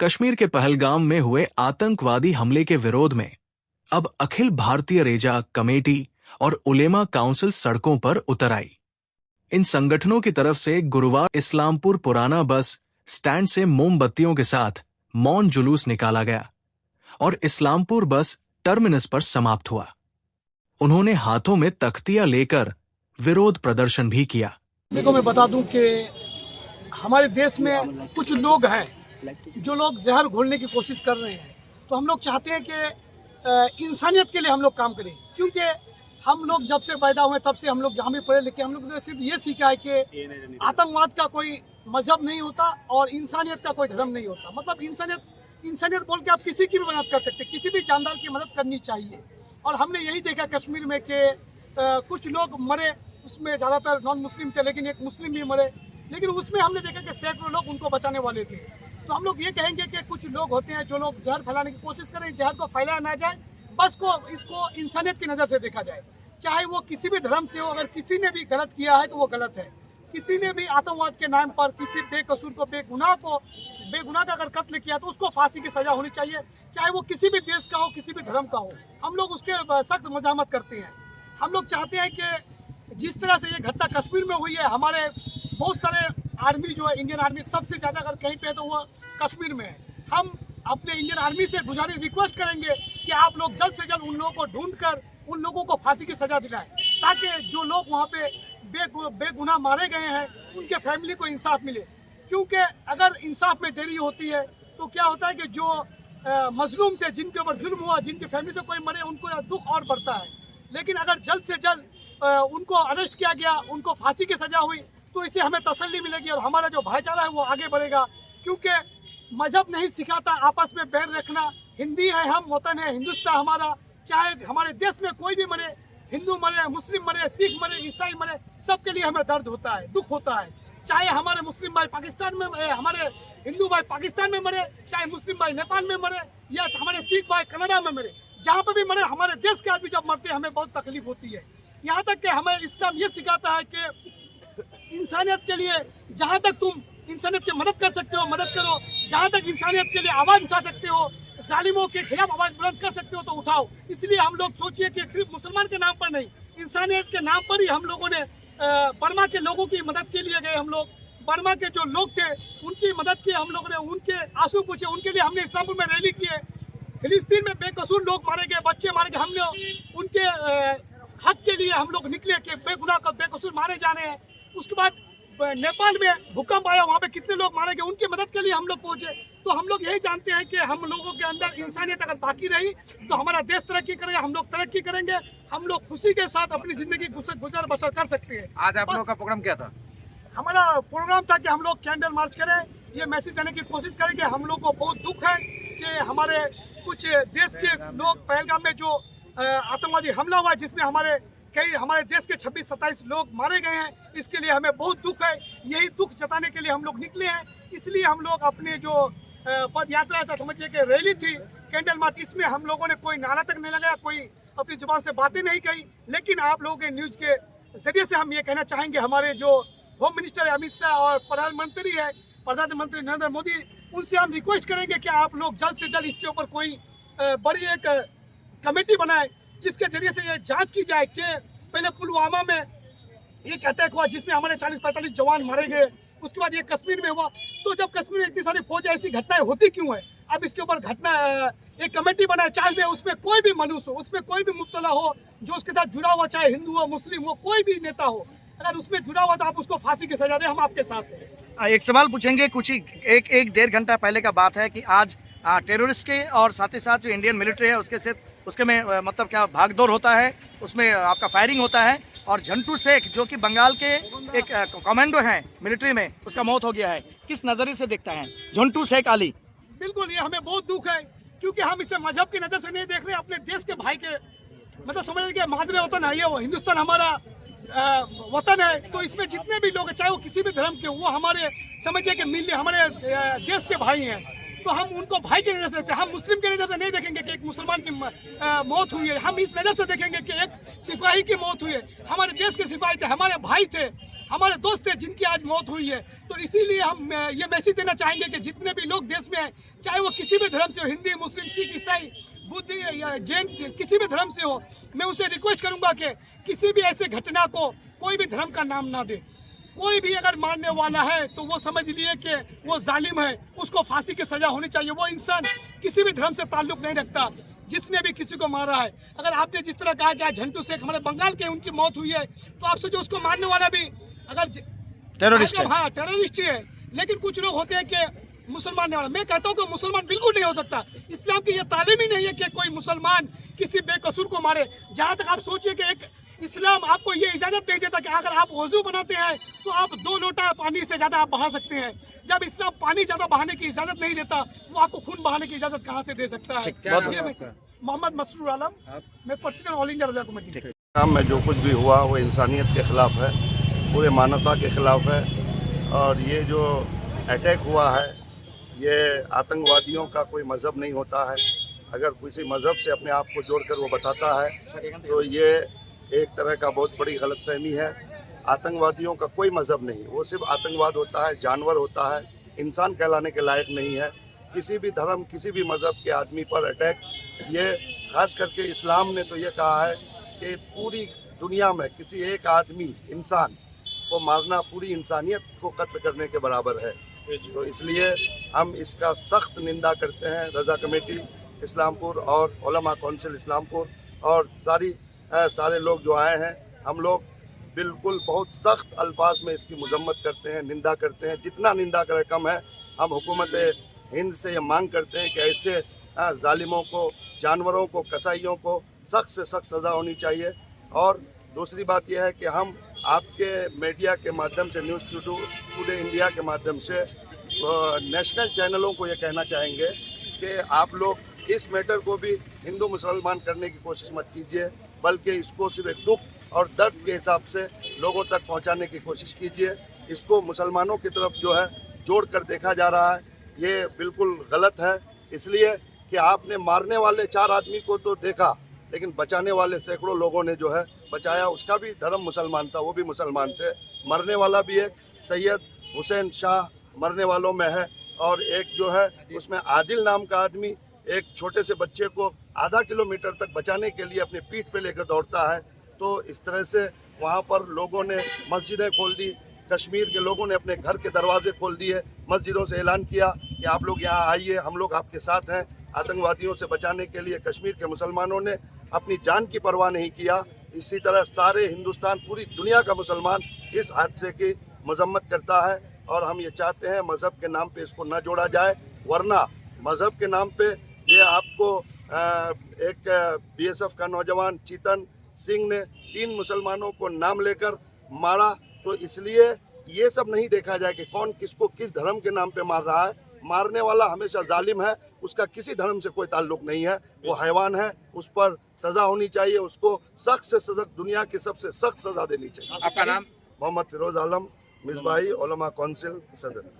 कश्मीर के पहलगाम में हुए आतंकवादी हमले के विरोध में अब अखिल भारतीय रेजा कमेटी और उलेमा काउंसिल सड़कों पर उतर आई। इन संगठनों की तरफ से गुरुवार इस्लामपुर पुराना बस स्टैंड से मोमबत्तियों के साथ मौन जुलूस निकाला गया और इस्लामपुर बस टर्मिनस पर समाप्त हुआ। उन्होंने हाथों में तख्तियां लेकर विरोध प्रदर्शन भी किया। देखो, मैं बता दूं कि हमारे देश में कुछ लोग हैं जो लोग जहर घोलने की कोशिश कर रहे हैं। तो हम लोग चाहते हैं कि इंसानियत के लिए हम लोग काम करें, क्योंकि हम लोग जब से पैदा हुए तब से हम लोग जहाँ भी पढ़े लिखे हम लोग ने सिर्फ ये सीखा है कि आतंकवाद का कोई मजहब नहीं होता और इंसानियत का कोई धर्म नहीं होता। मतलब इंसानियत बोल के आप किसी की भी मदद कर सकते, किसी भी जानदार की मदद करनी चाहिए। और हमने यही देखा कश्मीर में कि कुछ लोग मरे, उसमें ज़्यादातर नॉन मुस्लिम थे, लेकिन एक मुस्लिम भी मरे। लेकिन उसमें हमने देखा कि सैकड़ों लोग उनको बचाने वाले थे। तो हम लोग ये कहेंगे कि कुछ लोग होते हैं जो लोग जहर फैलाने की कोशिश करें, जहर को फैलाया ना जाए, बस को इसको इंसानियत की नज़र से देखा जाए। चाहे वो किसी भी धर्म से हो, अगर किसी ने भी गलत किया है तो वो गलत है। किसी ने भी आतंकवाद के नाम पर किसी बेकसूर को बेगुनाह का अगर कत्ल किया तो उसको फांसी की सज़ा होनी चाहिए, चाहे वो किसी भी देश का हो, किसी भी धर्म का हो। हम लोग उसके सख्त मज़ामत करते हैं। हम लोग चाहते हैं कि जिस तरह से ये घटना कश्मीर में हुई है, हमारे बहुत सारे आर्मी जो है, इंडियन आर्मी सबसे ज़्यादा अगर कहीं पे है तो वो कश्मीर में है। हम अपने इंडियन आर्मी से गुजारिश रिक्वेस्ट करेंगे कि आप लोग जल्द से जल्द उन लोगों को ढूंढ कर उन लोगों को फांसी की सज़ा दिलाएं, ताकि जो लोग वहाँ पे बेगुनाह मारे गए हैं उनके फैमिली को इंसाफ मिले। क्योंकि अगर इंसाफ में देरी होती है तो क्या होता है कि जो मजलूम थे, जिनके ऊपर जुल्म हुआ, जिनकी फैमिली से कोई मरे, उनको दुख और बढ़ता है। लेकिन अगर जल्द से जल्द उनको अरेस्ट किया गया, उनको फांसी की सज़ा हुई, तो इससे हमें तसल्ली मिलेगी और हमारा जो भाईचारा है वो आगे बढ़ेगा। क्योंकि मजहब नहीं सिखाता आपस में बैर रखना। हिंदी है हम, वतन है हिंदुस्तान हमारा। चाहे हमारे देश में कोई भी मरे, हिंदू मरे, मुस्लिम मरे, सिख मरे, ईसाई मरे, सबके लिए हमें दर्द होता है, दुख होता है। चाहे हमारे मुस्लिम भाई पाकिस्तान में, हमारे हिंदू भाई पाकिस्तान में मरे, चाहे मुस्लिम भाई नेपाल में मरे, या हमारे सिख भाई कनाडा में मरे, जहाँ पर भी मरे, हमारे देश के आदमी जब मरते हैं हमें बहुत तकलीफ होती है। यहाँ तक कि हमें इस्लाम ये सिखाता है कि इंसानियत के लिए जहाँ तक तुम इंसानियत की मदद कर सकते हो मदद करो, जहाँ तक इंसानियत के लिए आवाज़ उठा सकते हो, जालिमों के खिलाफ आवाज़ बुलंद कर सकते हो तो उठाओ। इसलिए हम लोग सोचिए कि सिर्फ मुसलमान के नाम पर नहीं, इंसानियत के नाम पर ही हम लोगों ने बर्मा के लोगों की मदद के लिए गए। हम लोग बर्मा के जो लोग थे उनकी मदद की, हम लोगों ने उनके आंसू पूछे, उनके लिए हमने इस्लामपुर में रैली की है। फिलिस्तीन में बेकसूर लोग मारे गए, बच्चे मारे गए, हमने उनके हक के लिए हम लोग निकले कि बेगुनाह का बेकसूर मारे जाने हैं। उसके बाद नेपाल में भूकंप आया, वहाँ पे कितने लोग मारे गए, उनकी मदद के लिए हम लोग पहुँचे। तो हम लोग यही जानते हैं कि हम लोगों के अंदर इंसानियत अगर बाकी रही तो हमारा देश तरक्की करेगा, हम लोग तरक्की करेंगे, हम लोग खुशी के साथ अपनी ज़िंदगी गुजर बसर कर सकते हैं। आज आप लोगों का प्रोग्राम क्या था? हमारा प्रोग्राम था कि हम लोग कैंडल मार्च करें, ये मैसेज देने की कोशिश करें कि हम लोग को बहुत दुख है कि हमारे कुछ देश के लोग पहलगाम में जो आतंकवादी हमला हुआ है, जिसमें हमारे देश के 26-27 लोग मारे गए हैं, इसके लिए हमें बहुत दुख है। यही दुख जताने के लिए हम लोग निकले हैं। इसलिए हम लोग अपने जो पद यात्रा था, समझिए कि रैली थी, कैंडल मार्च, इसमें हम लोगों ने कोई नारा तक नहीं लगाया, कोई अपनी जुबान से बातें नहीं कही। लेकिन आप लोगों के न्यूज़ के जरिए से हम ये कहना चाहेंगे, हमारे जो होम मिनिस्टर अमित शाह और प्रधानमंत्री नरेंद्र मोदी, उनसे हम रिक्वेस्ट करेंगे कि आप लोग जल्द से जल्द इसके ऊपर कोई बड़ी एक कमेटी बनाए, जिसके जरिए से ये जांच की जाए कि पहले पुलवामा में एक अटैक हुआ जिसमें हमारे 40-45 जवान मारे गए, उसके बाद ये कश्मीर में हुआ। तो जब कश्मीर में इतनी सारी फौज, ऐसी घटनाएं होती क्यों है? अब इसके ऊपर एक कमेटी बनाए, चाहे उसमें कोई भी मनुष्य हो, उसमें कोई भी मुब्तला हो जो उसके साथ जुड़ा हुआ, चाहे हिंदू हो, मुस्लिम हो, कोई भी नेता हो, अगर उसमें जुड़ा हुआ तो आप उसको फांसी की सजा दें, हम आपके साथ हैं। एक सवाल पूछेंगे, कुछ ही एक डेढ़ घंटा पहले का बात है कि आज टेररिस्ट के और साथ ही साथ जो इंडियन मिलिट्री है उसके में मतलब क्या भागदौड़ होता है, उसमें आपका फायरिंग होता है, और झंटू शेख जो कि बंगाल के एक कमांडो हैं मिलिट्री में, उसका मौत हो गया है। किस नज़रिए से देखता है झंटू शेख अली? बिल्कुल, ये हमें बहुत दुख है, क्योंकि हम इसे मजहब की नज़र से नहीं देख रहे, अपने देश के भाई के, मतलब समझ लीजिए मादरे वतन है, ये हिंदुस्तान हमारा वतन है। तो इसमें जितने भी लोग हैं, चाहे वो किसी भी धर्म के, वो हमारे समझिए कि हमारे देश के भाई हैं। तो हम उनको भाई के नज़र से देखते हैं। हम मुस्लिम के नज़र से नहीं देखेंगे कि एक मुसलमान की मौत हुई है। हम इस नज़र से देखेंगे कि एक सिपाही की मौत हुई है। हमारे देश के सिपाही थे, हमारे भाई थे, हमारे दोस्त थे जिनकी आज मौत हुई है। तो इसीलिए हम ये मैसेज देना चाहेंगे कि जितने भी लोग देश में हैं, चाहे वो किसी भी धर्म से हो, हिंदी, मुस्लिम, सिख, ईसाई, बुद्ध या जैन, किसी भी धर्म से हो, मैं उसे रिक्वेस्ट करूंगा कि किसी भी ऐसे घटना को कोई भी धर्म का नाम ना दे। कोई भी अगर मारने वाला है तो वो समझ लिए कि वो जालिम है, उसको फांसी की सजा होनी चाहिए। वो इंसान किसी भी धर्म से ताल्लुक नहीं रखता जिसने भी किसी को मारा है। अगर आपने जिस तरह कहा कि झंटू शेख हमारे बंगाल के उनकी मौत हुई है, तो आप सोचो उसको मारने वाला भी अगर टेररिस्ट है। हाँ, टेररिस्ट है। लेकिन कुछ लोग होते हैं कि मुसलमान नहीं वाला। मैं कहता हूँ कि मुसलमान बिल्कुल नहीं हो सकता। इस्लाम की ये तालीम ही नहीं है कि कोई मुसलमान किसी बेकसूर को मारे। जहाँ तक आप सोचिए कि एक इस्लाम आपको ये इजाज़त नहीं देता कि अगर आप वजू बनाते हैं तो आप 2 लोटा पानी से ज़्यादा आप बहा सकते हैं। जब इस्लाम पानी ज़्यादा बहाने की इजाज़त नहीं देता, वो आपको खून बहाने की इजाज़त कहाँ से दे सकता है? मोहम्मद मसरूर आलम, मैं प्रेसिडेंट ऑल इंडिया रज़ा कमेटी। काम में जो कुछ भी हुआ वो इंसानियत के ख़िलाफ़ है, पूरे मानवता के ख़िलाफ़ है। और ये जो अटैक हुआ है, ये आतंकवादियों का कोई मज़हब नहीं होता है। अगर किसी मज़हब से अपने आप को जोड़कर वो बताता है तो ये एक तरह का बहुत बड़ी गलतफहमी है। आतंकवादियों का कोई मज़हब नहीं, वो सिर्फ आतंकवाद होता है, जानवर होता है, इंसान कहलाने के लायक नहीं है। किसी भी धर्म, किसी भी मज़हब के आदमी पर अटैक, ये ख़ास करके इस्लाम ने तो ये कहा है कि पूरी दुनिया में किसी एक आदमी, इंसान को मारना पूरी इंसानियत को कत्ल करने के बराबर है। तो इसलिए हम इसका सख्त निंदा करते हैं। रज़ा कमेटी इस्लामपुर और उलमा कौंसिल इस्लामपुर और सारे लोग जो आए हैं, हम लोग बिल्कुल बहुत सख्त अल्फाज में इसकी मजम्मत करते हैं, निंदा करते हैं। जितना निंदा करें कम है। हम हुकूमत हिंद से ये मांग करते हैं कि ऐसे जालिमों को, जानवरों को, कसाईयों को सख्त से सख्त सज़ा होनी चाहिए। और दूसरी बात यह है कि हम आपके मीडिया के माध्यम से, न्यूज़ टुडे इंडिया के माध्यम से नेशनल चैनलों को ये कहना चाहेंगे कि आप लोग इस मैटर को भी हिंदू मुसलमान करने की कोशिश मत कीजिए, बल्कि इसको सिर्फ एक दुख और दर्द के हिसाब से लोगों तक पहुंचाने की कोशिश कीजिए। इसको मुसलमानों की तरफ जो है जोड़कर देखा जा रहा है, ये बिल्कुल गलत है। इसलिए कि आपने मारने वाले 4 आदमी को तो देखा, लेकिन बचाने वाले सैकड़ों लोगों ने जो है बचाया। उसका भी धर्म मुसलमान था, वो भी मुसलमान थे। मरने वाला भी एक सैयद हुसैन शाह मरने वालों में है, और एक जो है उसमें आदिल नाम का आदमी एक छोटे से बच्चे को आधा किलोमीटर तक बचाने के लिए अपने पीठ पे लेकर दौड़ता है। तो इस तरह से वहाँ पर लोगों ने मस्जिदें खोल दी, कश्मीर के लोगों ने अपने घर के दरवाजे खोल दिए, मस्जिदों से ऐलान किया कि आप लोग यहाँ आइए, हम लोग आपके साथ हैं। आतंकवादियों से बचाने के लिए कश्मीर के मुसलमानों ने अपनी जान की परवाह नहीं किया। इसी तरह सारे हिंदुस्तान, पूरी दुनिया का मुसलमान इस हादसे की मजम्मत करता है। और हम ये चाहते हैं मज़हब के नाम पे इसको न जोड़ा जाए, वरना मज़हब के नाम पे ये आपको एक BSF का नौजवान चेतन सिंह ने 3 मुसलमानों को नाम लेकर मारा। तो इसलिए ये सब नहीं देखा जाए कि कौन किसको किस धर्म के नाम पे मार रहा है। मारने वाला हमेशा जालिम है, उसका किसी धर्म से कोई ताल्लुक नहीं है, वो हैवान है, उस पर सज़ा होनी चाहिए, उसको सख्त से सख्त, दुनिया की सबसे सख्त सज़ा देनी चाहिए। आपका नाम? मोहम्मद फिरोज आलम, मिसबाही उलमा कौंसिल सदर।